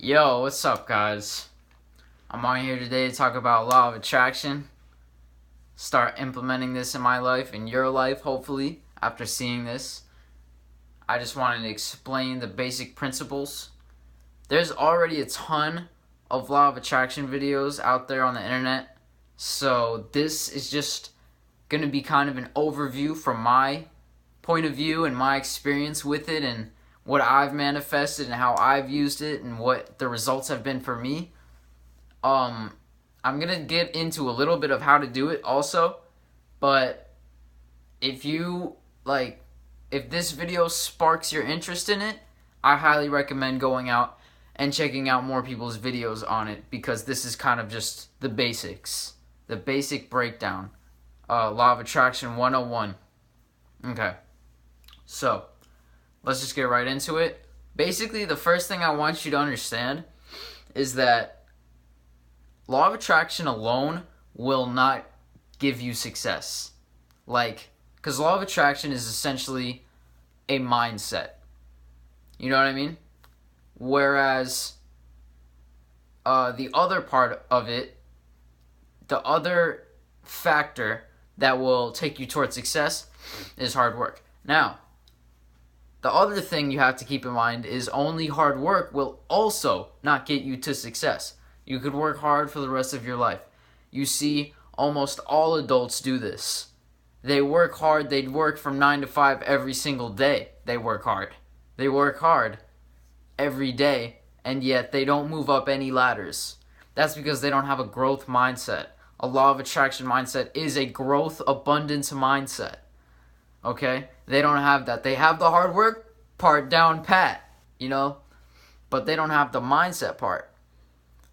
Yo, what's up, guys? I'm on here today to talk about law of attraction. Start implementing this in my life, in your life, hopefully, after seeing this. I just wanted to explain the basic principles. There's already a ton of law of attraction videos out there on the internet, so this is just going to be kind of an overview from my point of view and my experience with it and what I've manifested and how I've used it and what the results have been for me. I'm going to get into a little bit of how to do it also, but if this video sparks your interest in it, I highly recommend going out and checking out more people's videos on it, because this is kind of just the basics, the basic breakdown. Law of Attraction 101. Okay, so let's just get right into it. Basically, the first thing I want you to understand is that law of attraction alone will not give you success. Because law of attraction is essentially a mindset. You know what I mean? Whereas the other part of it, the other factor that will take you towards success is hard work. Now, the other thing you have to keep in mind is only hard work will also not get you to success. You could work hard for the rest of your life. You see, almost all adults do this. They work hard. They work from 9 to 5 every single day. They work hard. They work hard every day, and yet they don't move up any ladders. That's because they don't have a growth mindset. A law of attraction mindset is a growth abundance mindset. Okay? They don't have that. They have the hard work part down pat, but they don't have the mindset part.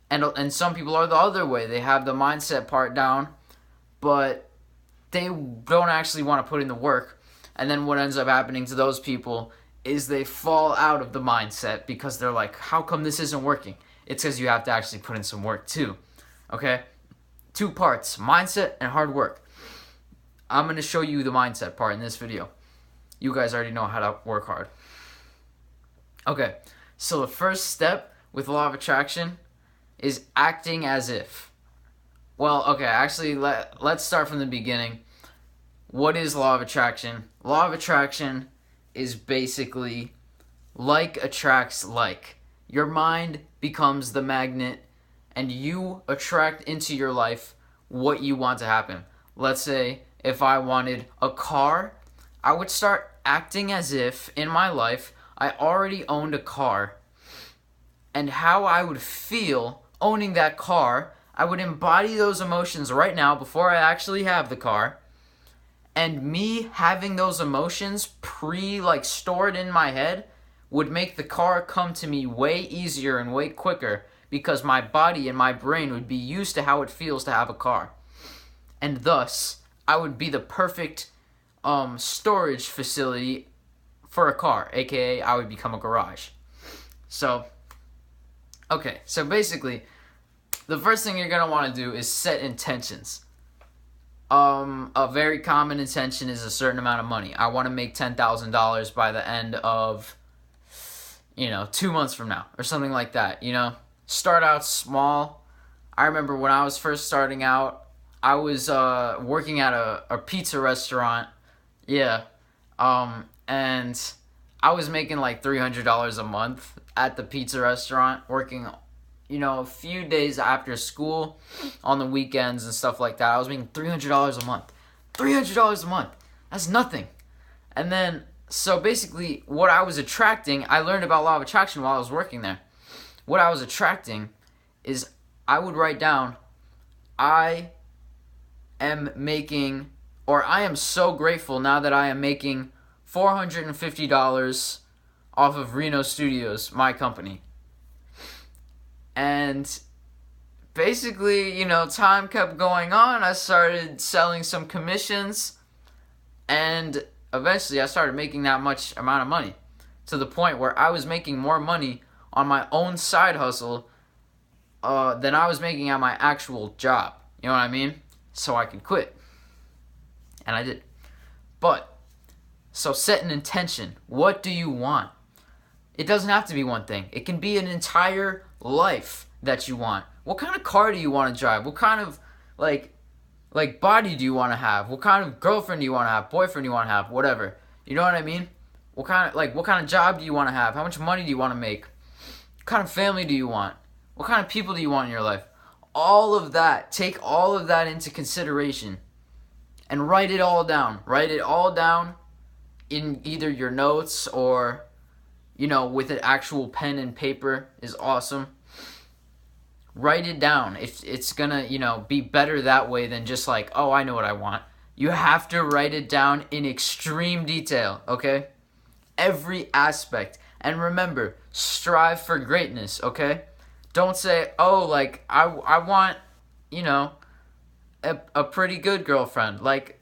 And some people are the other way. They have the mindset part down, but they don't actually want to put in the work. And then what ends up happening to those people is they fall out of the mindset because they're like, how come this isn't working? It's because you have to actually put in some work too. Okay? 2 parts, mindset and hard work. I'm going to show you the mindset part in this video. You guys already know how to work hard. Okay, so the first step with law of attraction is acting as if. Well, okay, actually, let's start from the beginning. What is law of attraction? Law of attraction is basically like attracts like. Your mind becomes the magnet, and you attract into your life what you want to happen. Let's say if I wanted a car, I would start acting as if in my life I already owned a car, and how I would feel owning that car, I would embody those emotions right now before I actually have the car. And me having those emotions stored in my head would make the car come to me way easier and way quicker, because my body and my brain would be used to how it feels to have a car. And thus, I would be the perfect storage facility for a car, aka I would become a garage. So basically, the first thing you're going to want to do is set intentions. A very common intention is a certain amount of money. I want to make $10,000 by the end of, 2 months from now, or something like that, Start out small. I remember when I was first starting out, I was working at a pizza restaurant, and I was making like $300 a month at the pizza restaurant, working a few days after school on the weekends and stuff like that. I was making $300 a month. $300 a month. That's nothing. And then, so basically, what I was attracting, I learned about law of attraction while I was working there. What I was attracting is I would write down, I am so grateful now that I am making $450 off of Reno Studios, my company. And basically, time kept going on. I started selling some commissions, and eventually I started making that much amount of money, to the point where I was making more money on my own side hustle than I was making at my actual job. You know what I mean? So I could quit. And I did. So set an intention. What do you want? It doesn't have to be one thing. It can be an entire life that you want. What kind of car do you want to drive? What kind of like body do you want to have? What kind of girlfriend do you want to have? Boyfriend do you want to have? Whatever. You know what I mean? What kind of job do you want to have? How much money do you want to make? What kind of family do you want? What kind of people do you want in your life? All of that. Take all of that into consideration and write it all down. Write it all down in either your notes or, with an actual pen and paper is awesome. Write it down. It's gonna, be better that way than just like, oh, I know what I want. You have to write it down in extreme detail, okay? Every aspect. And remember, strive for greatness, okay? Don't say, oh, like, I want, a pretty good girlfriend. Like,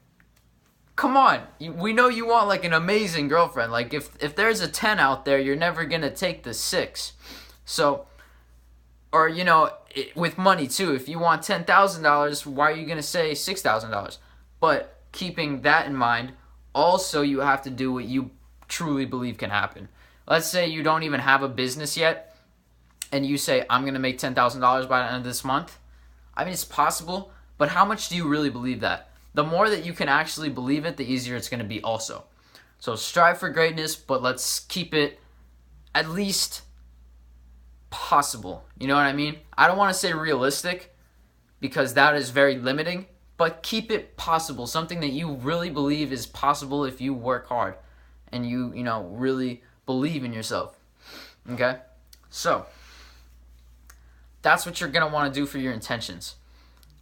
come on. We know you want, like, an amazing girlfriend. Like, if there's a 10 out there, you're never going to take the 6. So, or, with money, too. If you want $10,000, why are you going to say $6,000? But keeping that in mind, also you have to do what you truly believe can happen. Let's say you don't even have a business yet, and you say, I'm going to make $10,000 by the end of this month. I mean, it's possible, but how much do you really believe that? The more that you can actually believe it, the easier it's going to be also. So strive for greatness, but let's keep it at least possible. You know what I mean? I don't want to say realistic because that is very limiting, but keep it possible. Something that you really believe is possible if you work hard and you really believe in yourself. Okay? So, that's what you're going to want to do for your intentions.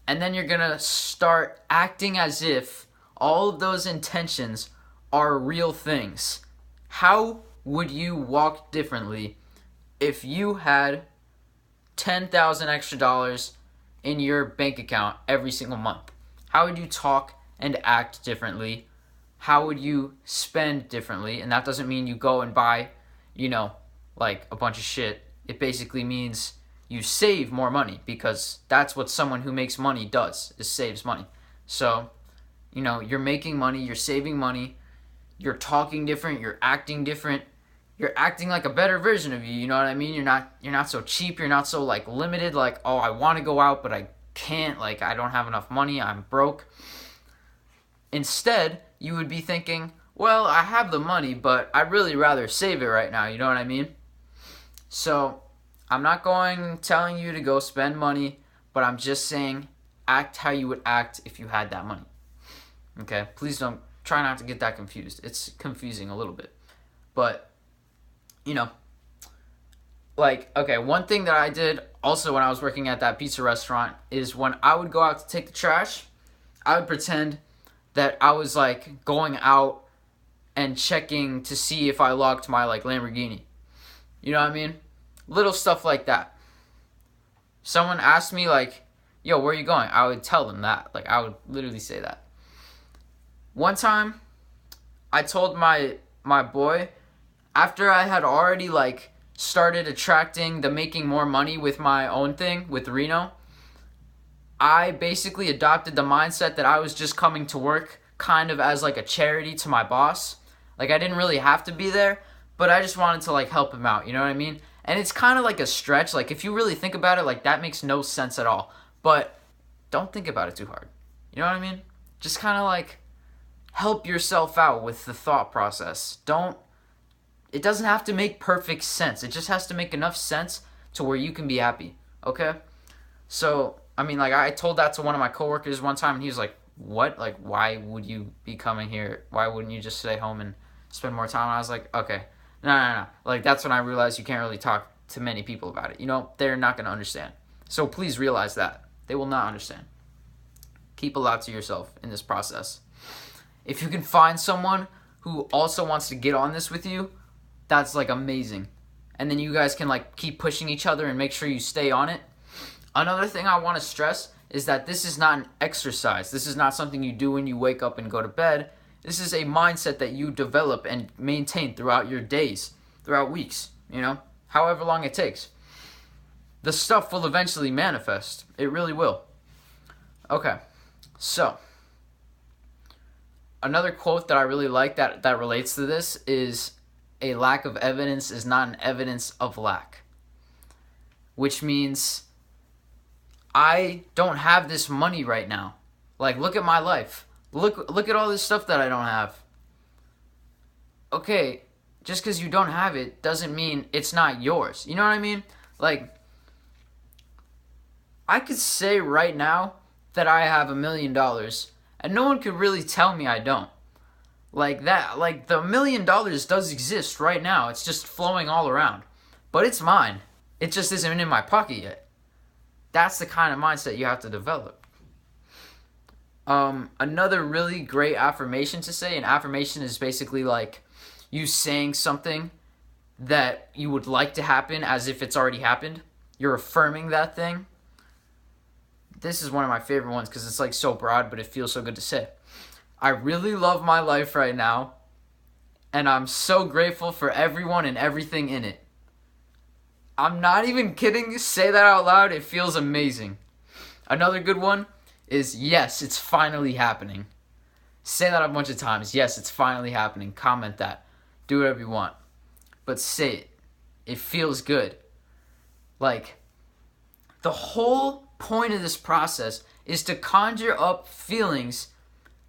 And then you're going to start acting as if all of those intentions are real things. How would you walk differently if you had $10,000 extra dollars in your bank account every single month? How would you talk and act differently? How would you spend differently? And that doesn't mean you go and buy, like a bunch of shit. It basically means you save more money because that's what someone who makes money does, is saves money. So, you're making money, you're saving money, you're talking different, you're acting different. You're acting like a better version of you, you know what I mean? You're not so cheap, you're not so like limited, like, oh, I want to go out but I can't, like I don't have enough money, I'm broke. Instead, you would be thinking, well, I have the money, but I'd really rather save it right now, you know what I mean? So, I'm not telling you to go spend money, but I'm just saying act how you would act if you had that money. Okay? Please try not to get that confused. It's confusing a little bit. But one thing that I did also when I was working at that pizza restaurant is when I would go out to take the trash, I would pretend that I was like going out and checking to see if I locked my like Lamborghini. You know what I mean? Little stuff like that. Someone asked me like, yo, where are you going? I would tell them that. Like I would literally say that. One time, I told my boy, after I had already like started attracting the making more money with my own thing with Reno, I basically adopted the mindset that I was just coming to work kind of as like a charity to my boss. Like I didn't really have to be there, but I just wanted to like help him out, you know what I mean? And it's kind of like a stretch. Like if you really think about it, like that makes no sense at all. But don't think about it too hard. You know what I mean? Just kind of like help yourself out with the thought process. It doesn't have to make perfect sense. It just has to make enough sense to where you can be happy. Okay? So, I mean, like, I told that to one of my coworkers one time, and he was like, what? Like, why would you be coming here? Why wouldn't you just stay home and spend more time? And I was like, okay. No. Like, that's when I realized you can't really talk to many people about it. They're not going to understand. So please realize that. They will not understand. Keep a lot to yourself in this process. If you can find someone who also wants to get on this with you, that's like amazing. And then you guys can like keep pushing each other and make sure you stay on it. Another thing I want to stress is that this is not an exercise. This is not something you do when you wake up and go to bed. This is a mindset that you develop and maintain throughout your days, throughout weeks, however long it takes. The stuff will eventually manifest. It really will. Okay, so another quote that I really like that relates to this is, a lack of evidence is not an evidence of lack. Which means I don't have this money right now. Like, look at my life. Look at all this stuff that I don't have. Okay, just because you don't have it doesn't mean it's not yours. You know what I mean? Like, I could say right now that I have $1 million, and no one could really tell me I don't. Like that, like the $1 million does exist right now. It's just flowing all around. But it's mine. It just isn't in my pocket yet. That's the kind of mindset you have to develop. Another really great affirmation to say, an affirmation is basically like you saying something that you would like to happen as if it's already happened. You're affirming that thing. This is one of my favorite ones because it's like so broad, but it feels so good to say. I really love my life right now, and I'm so grateful for everyone and everything in it. I'm not even kidding. Say that out loud. It feels amazing. Another good one is, yes, it's finally happening. Say that a bunch of times. Yes, it's finally happening. Comment that. Do whatever you want. But say it. It feels good. Like, the whole point of this process is to conjure up feelings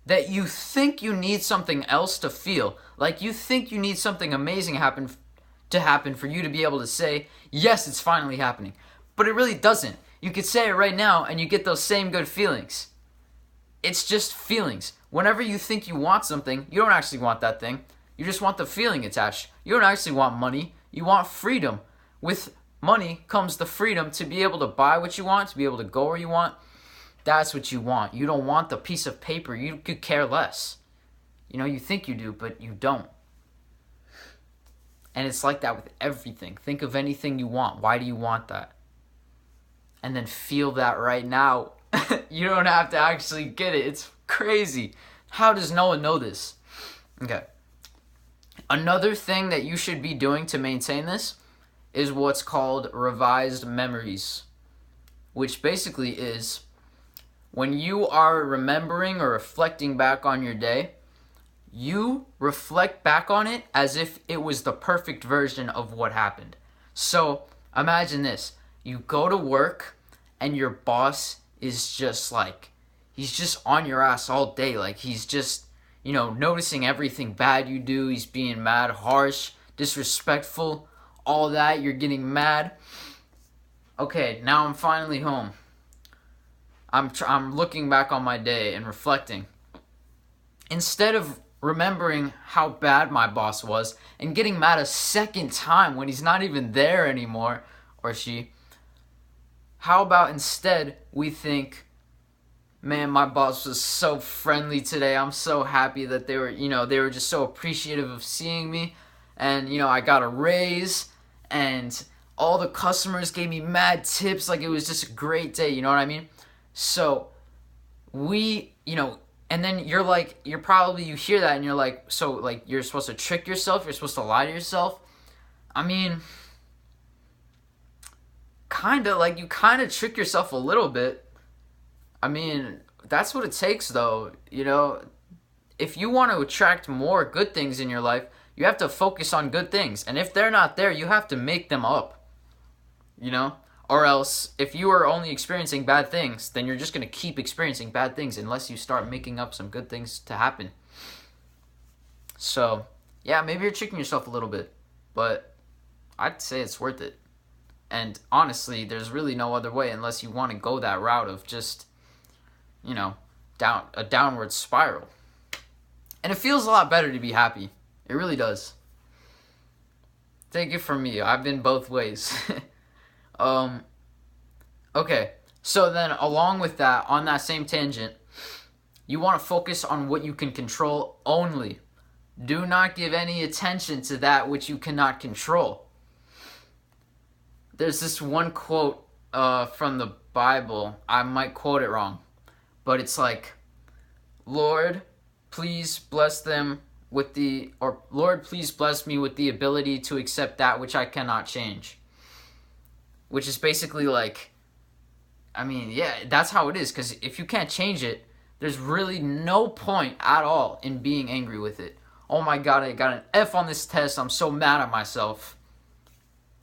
that you think you need something else to feel. Like, you think you need something amazing to happen for you to be able to say, yes, it's finally happening. But it really doesn't. You could say it right now and you get those same good feelings. It's just feelings. Whenever you think you want something, you don't actually want that thing. You just want the feeling attached. You don't actually want money. You want freedom. With money comes the freedom to be able to buy what you want, to be able to go where you want. That's what you want. You don't want the piece of paper. You could care less. You know, you think you do, but you don't. And it's like that with everything. Think of anything you want. Why do you want that? And then feel that right now. You don't have to actually get it. It's crazy. How does no one know this? Okay. Another thing that you should be doing to maintain this is what's called revised memories, which basically is when you are remembering or reflecting back on your day, you reflect back on it as if it was the perfect version of what happened. So imagine this. You go to work and your boss is just like, he's just on your ass all day. Like, he's just, noticing everything bad you do. He's being mad, harsh, disrespectful, all that. You're getting mad. Okay, now I'm finally home. I'm looking back on my day and reflecting. Instead of remembering how bad my boss was and getting mad a second time when he's not even there anymore, or she, how about instead we think, man, my boss was so friendly today. I'm so happy that they were just so appreciative of seeing me. And, I got a raise and all the customers gave me mad tips. Like, it was just a great day. You know what I mean? So and then you hear that and you're like, so like you're supposed to trick yourself. You're supposed to lie to yourself. I mean, you kind of trick yourself a little bit. I mean, that's what it takes though. If you want to attract more good things in your life, you have to focus on good things. And if they're not there, you have to make them up. Or else, if you are only experiencing bad things, then you're just going to keep experiencing bad things unless you start making up some good things to happen. So, yeah, maybe you're tricking yourself a little bit, but I'd say it's worth it. And honestly, there's really no other way unless you want to go that route of just, a downward spiral. And it feels a lot better to be happy. It really does. Take it from me. I've been both ways. Okay, so then along with that, on that same tangent, you want to focus on what you can control only. Do not give any attention to that which you cannot control. There's this one quote from the Bible. I might quote it wrong, but it's like, Lord, please bless them Lord, please bless me with the ability to accept that which I cannot change. Which is basically like, that's how it is. Because if you can't change it, there's really no point at all in being angry with it. oh my god, I got an F on this test, I'm so mad at myself.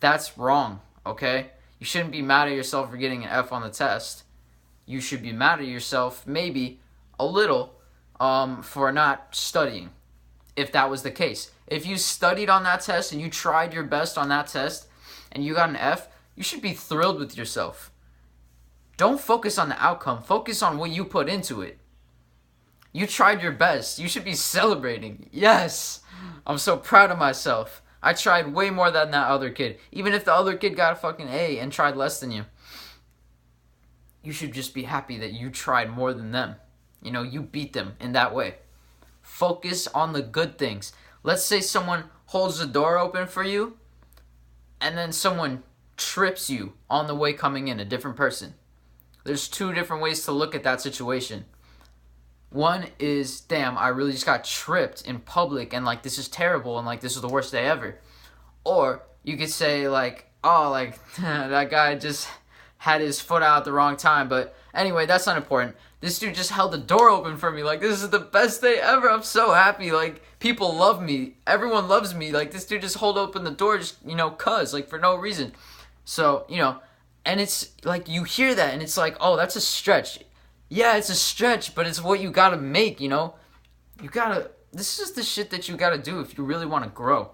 That's wrong, okay? You shouldn't be mad at yourself for getting an F on the test. You should be mad at yourself, maybe a little, for not studying, if that was the case. If you studied on that test and you tried your best on that test and you got an F, you should be thrilled with yourself. Don't focus on the outcome. Focus on what you put into it. You tried your best. You should be celebrating. Yes, I'm so proud of myself. I tried way more than that other kid. Even if the other kid got a fucking A and tried less than you, you should just be happy that you tried more than them. You know, you beat them in that way. Focus on the good things. Let's say someone holds the door open for you and then someone trips you on the way coming in, a different person. There's two different ways to look at that situation. One is, damn, I really just got tripped in public and like this is terrible and like this is the worst day ever. Or you could say like, oh, like that guy just had his foot out at the wrong time. But anyway, that's not important. This dude just held the door open for me. Like, this is the best day ever. I'm so happy. Like, people love me. Everyone loves me. Like, this dude just hold open the door just, cuz, like, for no reason. So, and it's like you hear that and it's like, oh, that's a stretch. Yeah, it's a stretch, but it's what you gotta make, You gotta, this is the shit that you gotta do if you really want to grow.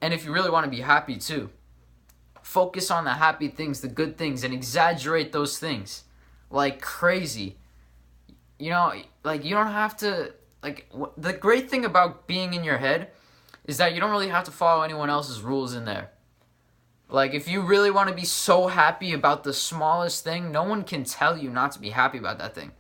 And if you really want to be happy too. Focus on the happy things, the good things, and exaggerate those things like crazy. Like you don't have to, like, the great thing about being in your head is that you don't really have to follow anyone else's rules in there. Like, if you really want to be so happy about the smallest thing, no one can tell you not to be happy about that thing.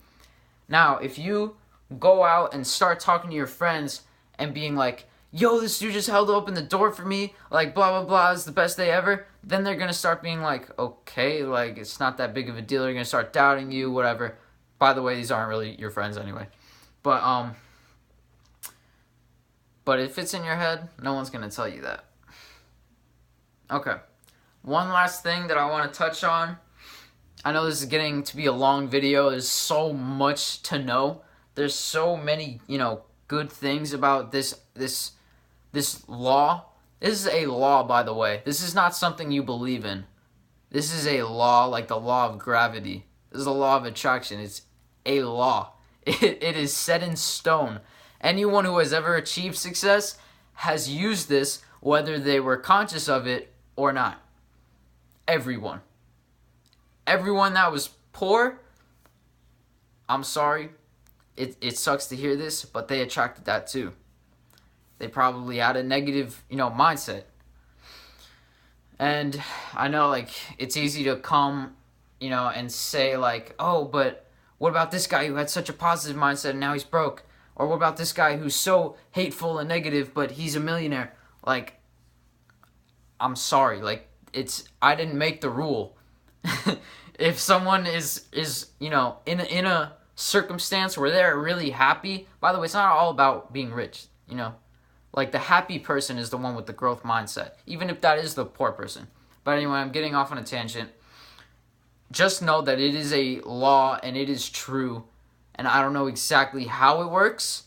Now, if you go out and start talking to your friends and being like, yo, this dude just held open the door for me, like, blah, blah, blah, it's the best day ever, then they're going to start being like, okay, like, it's not that big of a deal, they're going to start doubting you, whatever. By the way, these aren't really your friends anyway. But if it's in your head, no one's going to tell you that. Okay. One last thing that I want to touch on. I know this is getting to be a long video. There's so much to know. There's so many, good things about this law. This is a law, by the way. This is not something you believe in. This is a law, like the law of gravity. This is a law of attraction. It's a law. It is set in stone. Anyone who has ever achieved success has used this, whether they were conscious of it or not. Everyone. Everyone that was poor, I'm sorry, it sucks to hear this, but they attracted that too. They probably had a negative, mindset. And I know, like, it's easy to come, and say, like, oh, but what about this guy who had such a positive mindset and now he's broke? Or what about this guy who's so hateful and negative, but he's a millionaire? Like, I'm sorry, like, I didn't make the rule. If someone is in a circumstance where they're really happy, by the way, it's not all about being rich, Like, the happy person is the one with the growth mindset, even if that is the poor person. But anyway, I'm getting off on a tangent. Just know that it is a law and it is true, and I don't know exactly how it works.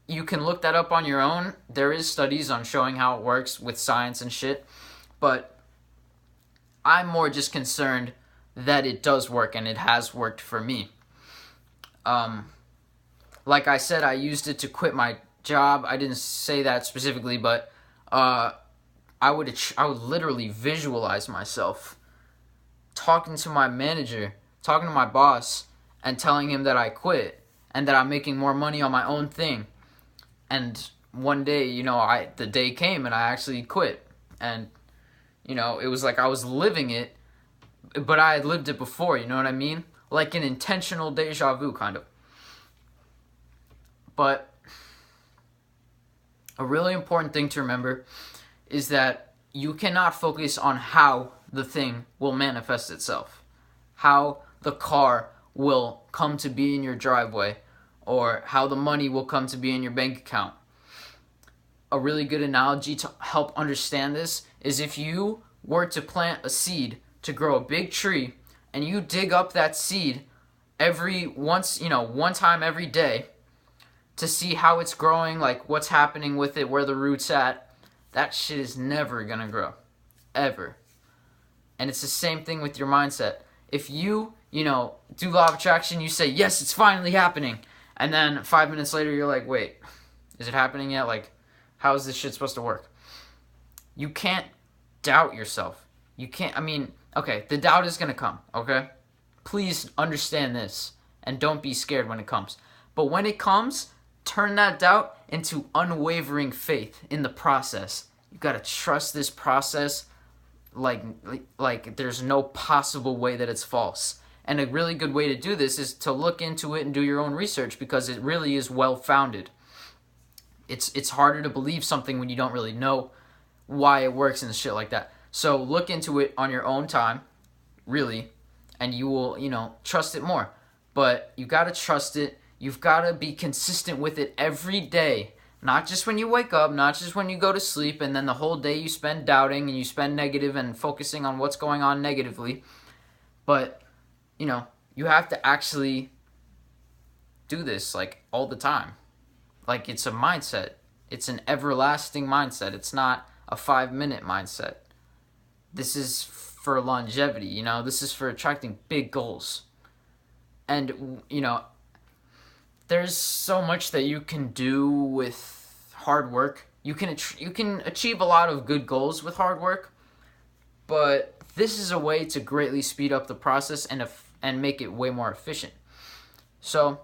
You can look that up on your own. There is studies on showing how it works with science and shit, but I'm more just concerned that it does work, and it has worked for me. Like I said, I used it to quit my job. I didn't say that specifically, but I would literally visualize myself talking to my manager, talking to my boss, and telling him that I quit and that I'm making more money on my own thing. And one day, the day came and I actually quit. And, it was like I was living it, but I had lived it before, you know what I mean? Like an intentional deja vu, kind of. But a really important thing to remember is that you cannot focus on how the thing will manifest itself. How the car will come to be in your driveway, or how the money will come to be in your bank account. A really good analogy to help understand this is if you were to plant a seed to grow a big tree, and you dig up that seed one time every day, to see how it's growing, like what's happening with it, where the root's at, that shit is never gonna grow. Ever. And it's the same thing with your mindset. If you, do law of attraction, you say, yes, it's finally happening. And then 5 minutes later, you're like, wait, is it happening yet? Like, how is this shit supposed to work? You can't doubt yourself. You can't, okay, the doubt is going to come, okay? Please understand this and don't be scared when it comes. But when it comes, turn that doubt into unwavering faith in the process. You got to trust this process like there's no possible way that it's false. And a really good way to do this is to look into it and do your own research, because it really is well founded. It's harder to believe something when you don't really know why it works and shit like that. So look into it on your own time, really, and you will, trust it more. But you got to trust it. You've got to be consistent with it every day. Not just when you wake up, not just when you go to sleep, and then the whole day you spend doubting and you spend negative and focusing on what's going on negatively. But, you have to actually do this, like, all the time. Like, it's a mindset. It's an everlasting mindset. It's not a 5-minute mindset. This is for longevity, This is for attracting big goals. And, there's so much that you can do with hard work. You can achieve a lot of good goals with hard work, but this is a way to greatly speed up the process and make it way more efficient. So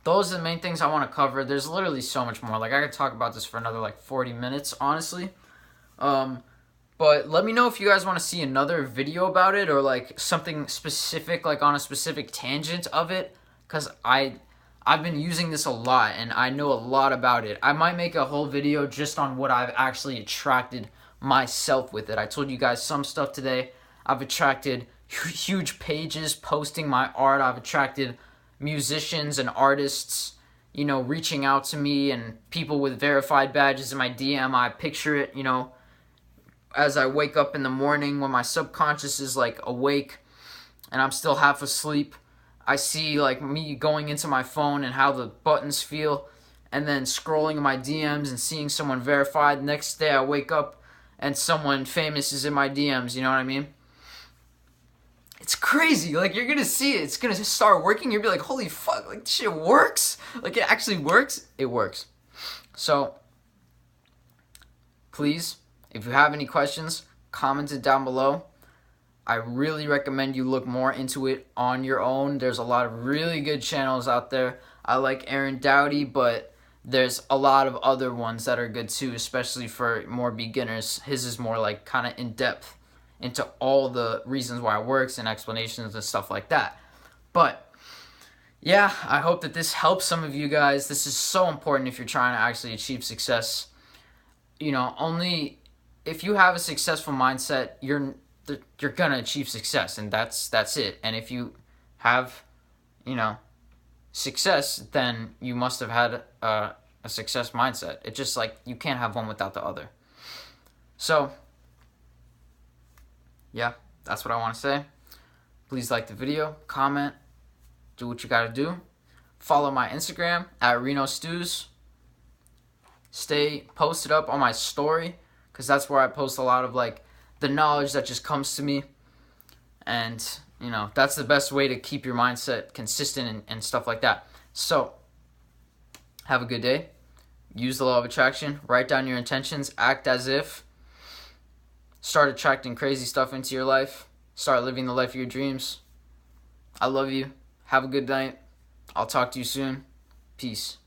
those are the main things I want to cover. There's literally so much more. Like, I could talk about this for another 40 minutes, honestly. But let me know if you guys want to see another video about it, or something specific, on a specific tangent of it, because I've been using this a lot, and I know a lot about it. I might make a whole video just on what I've actually attracted myself with it. I told you guys some stuff today. I've attracted huge pages posting my art. I've attracted musicians and artists, reaching out to me, and people with verified badges in my DM. I picture it, as I wake up in the morning when my subconscious is, awake and I'm still half asleep. I see me going into my phone and how the buttons feel, and then scrolling in my DMs and seeing someone verified. Next day I wake up and someone famous is in my DMs, you know what I mean? It's crazy. You're going to see it. It's going to start working. You'll be like, holy fuck, this shit works? It actually works? It works. So, please, if you have any questions, comment it down below. I really recommend you look more into it on your own. There's a lot of really good channels out there. I like Aaron Doughty, but there's a lot of other ones that are good too, especially for more beginners. His is more kind of in-depth into all the reasons why it works and explanations and stuff like that. But yeah, I hope that this helps some of you guys. This is so important if you're trying to actually achieve success. Only if you have a successful mindset, you're gonna achieve success, and that's it. And if you have, success, then you must have had a success mindset. It's just you can't have one without the other. So, yeah, that's what I want to say. Please like the video, comment, do what you gotta do. Follow my Instagram at Reno Stews. Stay posted up on my story, because that's where I post a lot of the knowledge that just comes to me. And, that's the best way to keep your mindset consistent and stuff like that. So, have a good day. Use the law of attraction. Write down your intentions. Act as if. Start attracting crazy stuff into your life. Start living the life of your dreams. I love you. Have a good night. I'll talk to you soon. Peace.